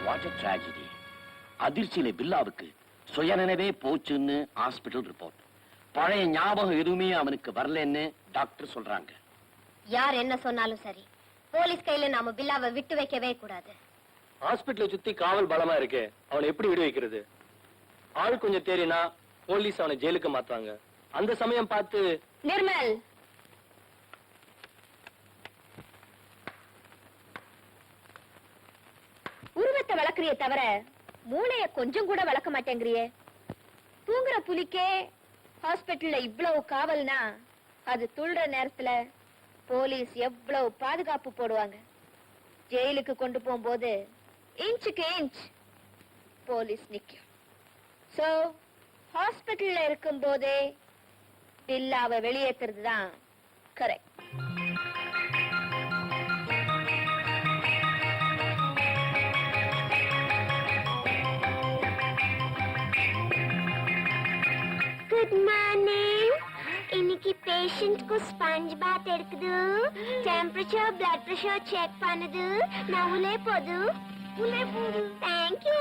What a tragedy. அதிர்ச்சியில பில்லாவுக்கு சுயநினைவே போச்சுன்னு hospital report. பழைய ஞாபகம் எதுவுமே அவனுக்கு வரலன்னு டாக்டர் சொல்றாங்க. யார் என்ன சொன்னாலும் சரி, போலீஸ் கையில நாம பில்லாவை விட்டு வைக்கவே கூடாது. ஹாஸ்பிடலை சுத்தி காவல் பலமா இருக்கு, அவனை எப்படி விடு வைக்கிறது? ஆள் கொஞ்சம் தேறினா போலீஸ் அவனை ஜெயிலுக்கு மாத்தாங்க. அந்த சமயம் பார்த்து நிர்மல், உருவத்தை வளர்க்கறிய தவிர மூளைய கொஞ்சம் கூட வளர்க்க மாட்டேங்கிறியே. தூங்குற புலிக்கே ஹாஸ்பிட்டல்ல இவ்வளவு காவல்னா அது துள்ளுற நேரத்துல போலீஸ் எவ்வளவு பாதுகாப்பு போடுவாங்க. ஜெயிலுக்கு கொண்டு போகும்போது இன்ச்சுக்கு இன்ச் போலீஸ் நிக்கும். சோ ஹாஸ்பிட்டல்ல இருக்கும் போதே பில்லாவை வெளியேற்றுறது தான் கரெக்ட். Good morning. இன்னைக்கு பேஷண்ட்க்கு ஸ்பஞ்ச் பாத் எடுக்குது, டெம்பரேச்சர் பிளட் பிரஷர் செக் பண்ணுது. நான் உள்ளே போது. Thank you.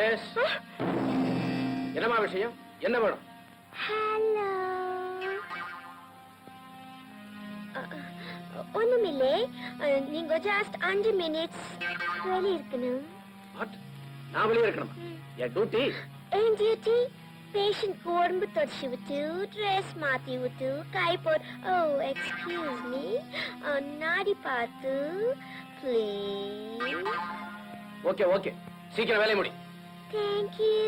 எஸ். என்னமா விஷயம்? என்ன வேணும்? ஹலோ. ஒண்ணுமில்லை, நீங்க ஜஸ்ட் 5 மினிட்ஸ் வெளியே இருக்கணும். வாட்? நான் வெளியே இருக்கணும்? என் டியூட்டி. என் டியூட்டி பேஷண்ட் உடம்பு தொடச்சி விட்டு ட்ரெஸ் மாத்தி விட்டு கை போட்டு, ஓ எக்ஸ்கியூஸ் மீ, நாடி பார்த்து ப்ளீஸ். ஓகே ஓகே, சீக்கிரம் வேலையை முடி. Thank you.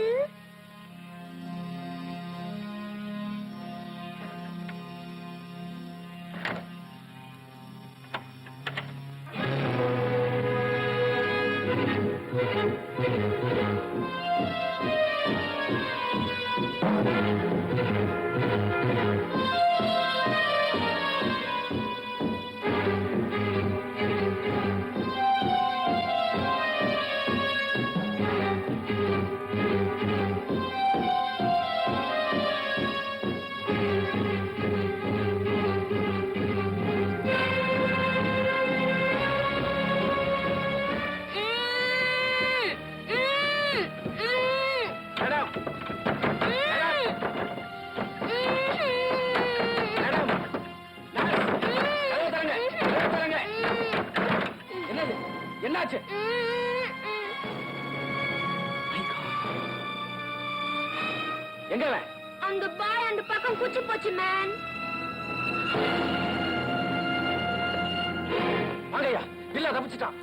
என்னாச்சு? எங்க அந்த பாய் அந்த பக்கம் குச்சி போச்சு மேன். வாங்கய்யா, பில்லா தப்பிச்சிட்டான்.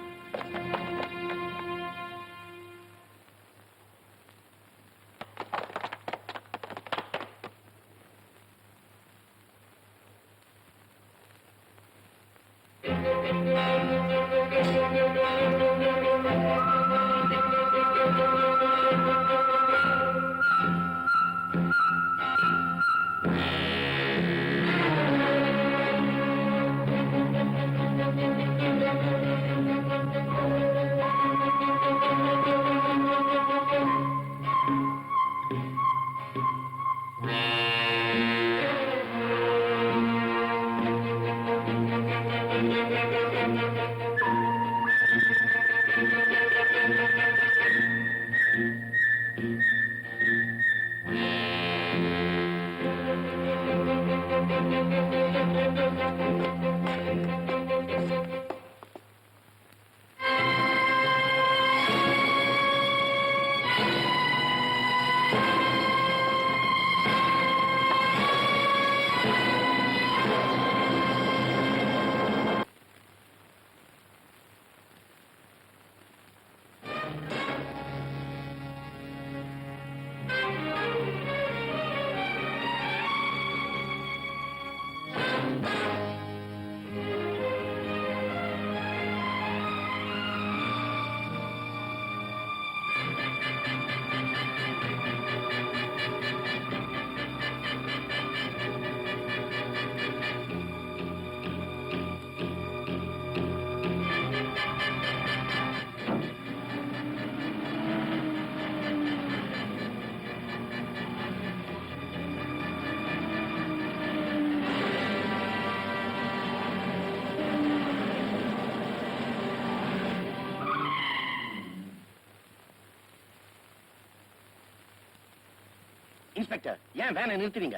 இன்ஸ்பெக்டர் ஏன் வேனை நிறுத்துறீங்க?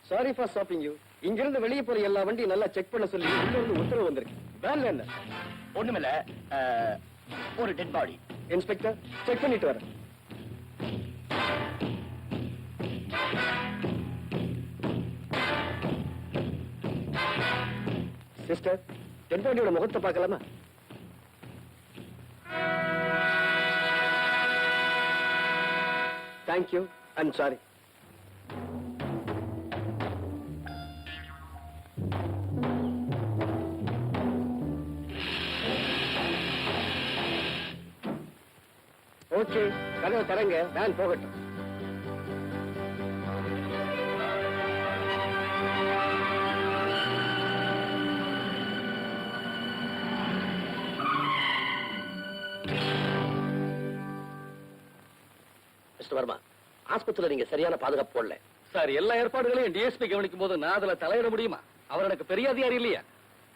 Sorry for stopping you. இங்கிருந்து வெளியே போற எல்லா வண்டியும் நல்லா செக் பண்ண சொல்லி உள்ள இருந்து உத்தரவு வந்திருக்கு. வேன்ல என்ன? ஒண்ணுமில்ல, ஒரு டெட் பாடி. இன்ஸ்பெக்டர் செக் பண்ணிட்டு வரேன். சிஸ்டர், டெட் பாடியோட முகத்தை பார்க்கலாமா? தேங்க்யூ. I'm sorry. ஓகே, கதவை தரங்க, வேன் போகட்டும். மிஸ்டர் வர்மா, ஆஸ்பத்திரியில நீங்க சரியான பாதுகாப்பு போடல. சார், எல்லா ஏற்பாடுகளையும் டிஎஸ்பி கவனிக்கும் போது நான் அதுல தலையிட முடியுமா? அவர் எனக்கு பெரிய அதிகாரி இல்லையா?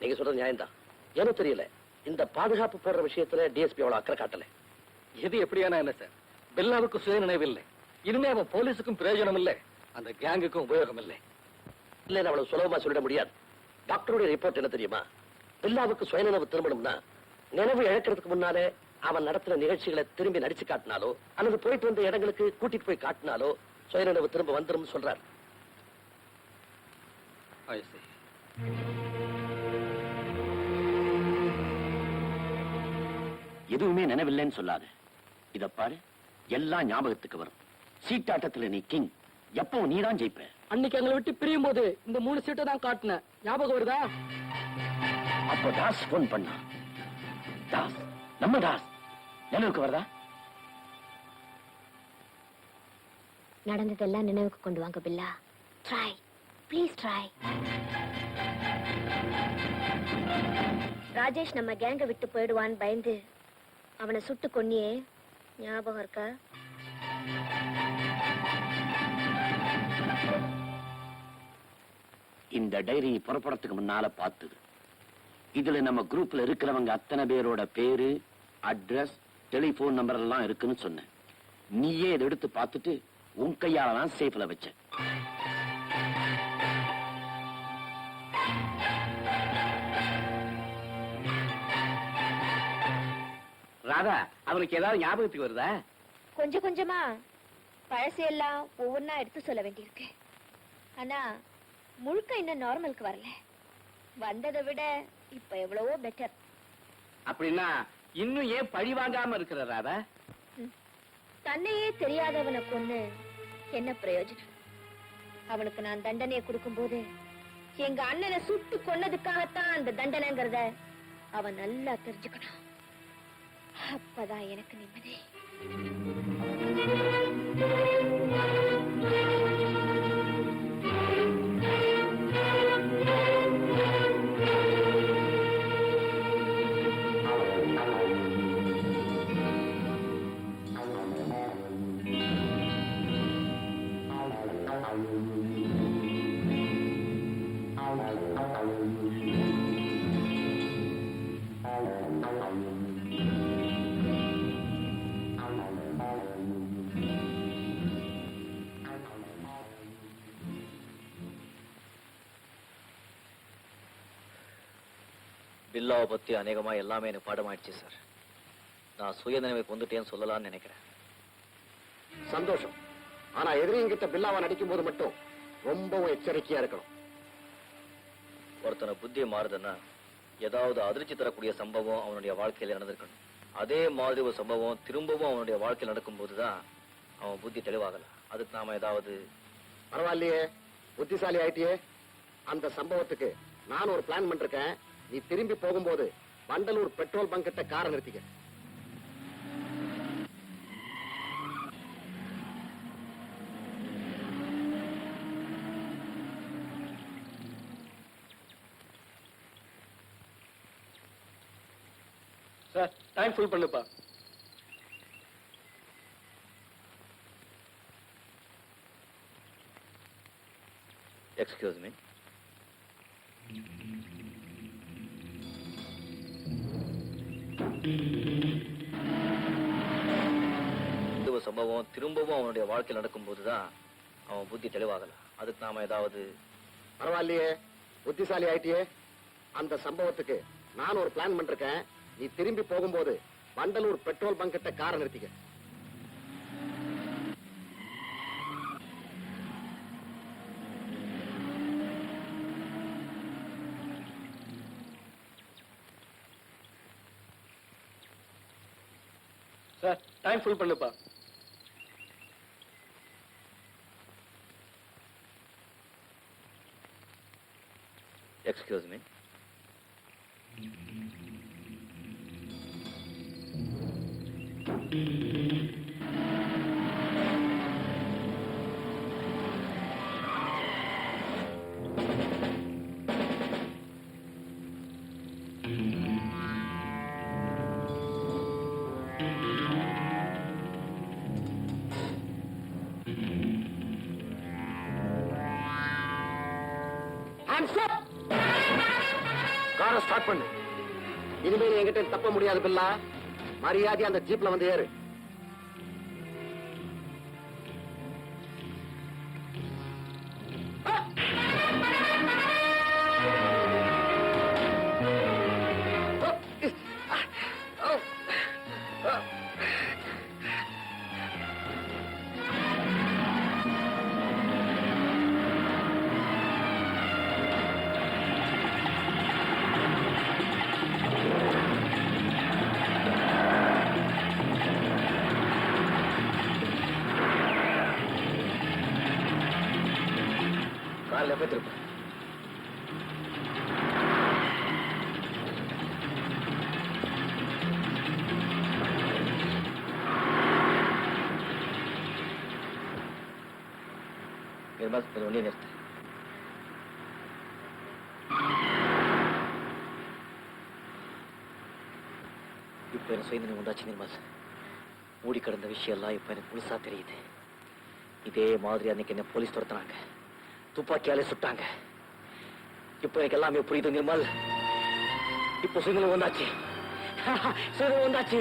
நீங்க சொல்றது நியாயம்தான். எனக்கு தெரியல, இந்த பாதுகாப்பு போடுற விஷயத்துல டிஎஸ்பி அவ்வளவு அக்கறை காட்டல. எது எப்படியானா என்ன சார், பில்லாவுக்கு சுய நினைவு இல்லை. இனிமே அவன் போலீஸுக்கும் பிரயோஜனம் இல்லை, அந்த கேங்குக்கும் உபயோகம் இல்லை. இல்ல, அவ்வளவு சுலபமா சொல்லிட முடியாது. டாக்டருடைய ரிப்போர்ட் என்ன தெரியுமா? பில்லாவுக்கு சுயநினைவு திரும்பணும்னா நினைவு இழக்கிறதுக்கு முன்னாலே அவன் நடத்துற நிகழ்ச்சிகளை திரும்பி நடிச்சு காட்டினாலோ அல்லது போயிட்டு வந்த இடங்களுக்கு கூட்டிட்டு போய் காட்டினாலோ சுயநினைவு திரும்ப வந்துரும் சொல்றாரு. எதுவுமே நினைவில்லைன்னு சொல்லாது. இத பாரு, எல்லாம் ஞாபகத்துக்கு வரும். சீட்டாட்டத்துல நீ கிங், எப்பவும் நீதான் ஜெயிப்ப. அன்னைக்கு எங்களை விட்டு பிரியும் போது இந்த 3 சீட்டை தான் காட்டினேன், ஞாபகம் வருதா? அப்போ தாஸ் போன் பண்ணா. தாஸ், நம்ம தாஸ் நினைவுக்கு வருதா? நடந்ததெல்லாம் நினைவுக்கு கொண்டு வாங்க Billa. Try, please try. Rajesh நம்ம கேங்க விட்டு போயிடுவான்னு பயந்து அவனை சுட்டு கொன்னியே, ஞாபகம் இருக்கா? இந்த டைரி புறப்படுறதுக்கு முன்னால பார்த்தது. இதுல நம்ம குரூப்ல இருக்கிறவங்க அத்தனை பேரோட பேரு, அட்ரஸ், டெலிபோன் நம்பர் எல்லாம் இருக்குன்னு சொன்னேன். நீயே இதை எடுத்து பார்த்துட்டு உன் கையால தான் சேஃப்ல வச்ச. ராதா, அவனுக்கு ஏதாவது ஞாபகத்துக்கு வருதா? கொஞ்சம் கொஞ்சமா பழசையெல்லாம் ஒவ்வொன்னா எடுத்து சொல்ல வேண்டியிருக்கு. ஆனா முழுக்க இன்னும் நார்மலுக்கு வரல. வந்ததை விட இப்ப எவ்வளவோ பெட்டர். அப்படின்னா இன்னும் ஏன் பழி வாங்காம இருக்கிற ராதா? தன்னையே தெரியாதவனை கொன்னு என்ன பிரயோஜனம்? அவனுக்கு நான் தண்டனையை கொடுக்கும்போது எங்க அண்ணனை சுட்டு கொன்னதுக்காகத்தான் அந்த தண்டனைங்கிறத அவன் நல்லா தெரிஞ்சுக்கணும். அப்பதான் எனக்கு நிம்மதி. பில்லாவை பத்தி அநேகமா எல்லாமே எனக்கு பாடமாயிடுச்சு சார். நான் சுயநினைவை கொண்டுட்டேன்னு சொல்லலாம்னு நினைக்கிறேன். சந்தோஷம். ஆனா எதிரிங்கிட்ட பில்லாவா நடிக்கும் போது மட்டும் ரொம்பவும் எச்சரிக்கையா இருக்கணும். ஒருத்தனை புத்தியை மாறுதுன்னா ஏதாவது அதிர்ச்சி தரக்கூடிய சம்பவம் அவனுடைய வாழ்க்கையில நடந்திருக்கணும். அதே மாதிரி ஒரு சம்பவம் திரும்பவும் அவனுடைய வாழ்க்கையில் நடக்கும் போதுதான் அவன் புத்தி தெளிவாகல. அதுக்கு நாம ஏதாவது... பரவாயில்லையே, புத்திசாலி ஆயிட்டியே. அந்த சம்பவத்துக்கு நான் ஒரு பிளான் பண்ணிருக்கேன். நீ திரும்பி போகும்போது வண்டலூர் பெட்ரோல் பங்க் கிட்ட காரை நிறுத்திக்க. சார், டைம் ஃபுல் பண்ணுப்பா. Excuse me. சம்பவம் திரும்பவும் அவனுடைய வாழ்க்கையில் நடக்கும் போதுதான் அவன் புத்தி தெளிவாகல. அதுக்கு நாம ஏதாவது பரவாயில்லையே, புத்திசாலி ஆயிட்டியே. அந்த சம்பவத்துக்கு நான் ஒரு பிளான் பண்ணிருக்கேன். நீ திரும்பி போகும்போது வண்டலூர் பெட்ரோல் பங்க் கிட்ட காரை நிறுத்திக்க. சார் டைம் ஃபுல் பண்ணுப்பா. Excuse me. காரை ஸ்டார்ட் பண்ணு. இனிமேல் என்கிட்ட தப்ப முடியாது பில்லா. மரியாதை அந்த ஜீப்ல வந்து ஏறு. காரில் போய் திருப்ப. நிர்மல், கொஞ்சம் வண்டியை நிறுத்து. இப்ப எனக்கு சுயநினை உண்டாச்சு நிர்மல். மூடி கிடந்த விஷயம் எல்லாம் இப்ப எனக்கு முழுசா தெரியுது. இதே மாதிரி அன்னைக்கு என்ன போலீஸ் துரத்துனாங்க, துப்பாக்கியாலே சுட்டாங்க. இப்ப எனக்கு எல்லாமே புரியுது நிர்மல். இப்ப சுயநிலை வந்தாச்சு. சுயநிலை வந்தாச்சு.